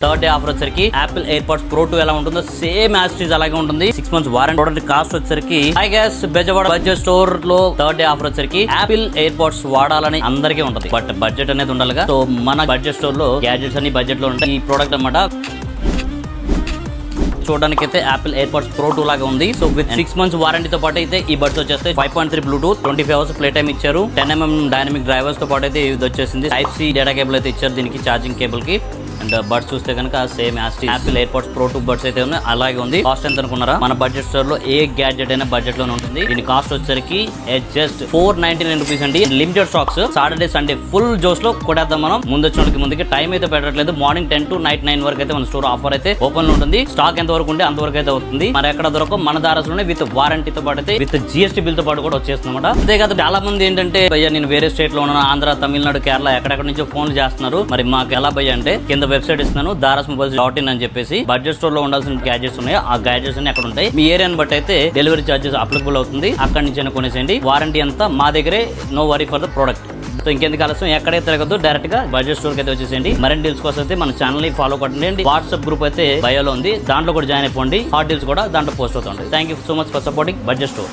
Third day offer వచ్చరికి Apple AirPods pro 2 ఎలా ఉంటుందో సేమ్ యాజ్ ఇట్ ఈజ్ అలాగే ఉంటుంది. 6 months వారంటీ. ప్రోడక్ట్ కాస్ట్ వచ్చరికి I guess Bezawada budget store లో థర్డ్ డే ఆఫర్ వచ్చరికి యాపిల్ ఎయిర్పాడ్స్ వాడాలని అందరికీ ఉంటుంది. బట్ బడ్జెట్ అనేది ఉండాలిగా. సో మన బడ్జెట్ స్టోర్ లో గ్యాడ్జెట్స్ అన్ని బడ్జెట్ లో ఉంటాయి. ఈ ప్రోడక్ట్ అన్నమాట చూడడానికి అయితే యాపిల్ ఎయిర్పాడ్స్ ప్రో 2 లాగా ఉంది. సో విత్ 6 months వారంటీతో పాటు అయితే ఈ బడ్స్ వచ్చేస్తాయి. 5.3 బ్లూటూత్, 25 hours ప్లే టైం ఇచ్చారు. 10mm డైనమిక్ డ్రైవర్స్ తో పాటు అయితే ఇది వచ్చేసింది. టైప్ సి డేటా కేబుల్ అయితే ఇచ్చారు దీనికి, ఛార్జింగ్ కేబుల్ కి. అండ్ బడ్స్ చూస్తే కనుక same Apple AirPods pro 2 buds అయితే ఉన్నాయి, అలాగే ఉంది. కాస్ట్ ఎంత అనుకున్నారా? మన బడ్జెట్ స్టోర్ లో ఏ గ్యాడ్జెట్ అయినా బడ్జెట్ లోనే ఉంటుంది. దీని కాస్ట్ వచ్చేసరికి జస్ట్ 499 రూపీస్ అండి. Limited stocks. Saturday Sunday full జోస్ లో కొట్టేద్దాం మనం. ముందుకి టైం అయితే పెట్టట్లేదు. మార్నింగ్ 10 to night 9 వరకు అయితే మన స్టోర్ ఆఫర్ అయితే ఓపెన్ లో ఉంటుంది. స్టాక్ ఎంత వరకు ఉంటే అంతవరకు అయితే అవుతుంది. మరి ఎక్కడ దొరకవు మన దారాసులోనే విత్ వారంటీతో పాటు అయితే విత్ జిఎస్టీ బిల్ తో పాటు కూడా వచ్చేస్తుందన్నమాట. అంతే కదా, చాలా మంది ఏంటంటే భయ్యా నేను వేరే స్టేట్ లో ఉన్నాను, ఆంధ్ర, తమిళనాడు, కేరళ ఎక్కడెక్కడ నుంచో ఫోన్లు చేస్తున్నారు. మరి మాకు ఎలా భయ్యా అంటే కింద వెబ్సైట్ ఇస్తున్నాను darasmobiles.in అని చెప్పేసి బడ్జెట్ స్టోర్ లో ఉండాల్సిన గ్యాడ్జెట్స్ ఉన్నాయి. ఆ గ్యాడ్జెట్స్ అన్ని అక్కడ ఉంటాయి. మీ ఏరియాని బట్టి అయితే డెలివరీ చార్జెస్ అప్లికబుల్ అవుతుంది. అక్కడి నుంచి కొనేసేయండి. వారంటీ అంతా మా దగ్గరే. No worry for the product. So ఇంకెందుకు ఆలస్యం, ఎక్కడైతే తిరగదు, డైరెక్ట్ గా బడ్జెట్ స్టోర్ కి అయితే వచ్చేసేయండి. మరిన్ని డీల్స్ కోసం అయితే మన ఛానల్ ని ఫాలో కొట్టండి. వాట్సాప్ గ్రూప్ అయితే బయోలో ఉంది, దాంట్లో కూడా జాయిన్ అయిపోండి. హాట్ డీల్స్ కూడా దాంట్లో పోస్ట్ అవుతుంది. Thank you so much for supporting budget store.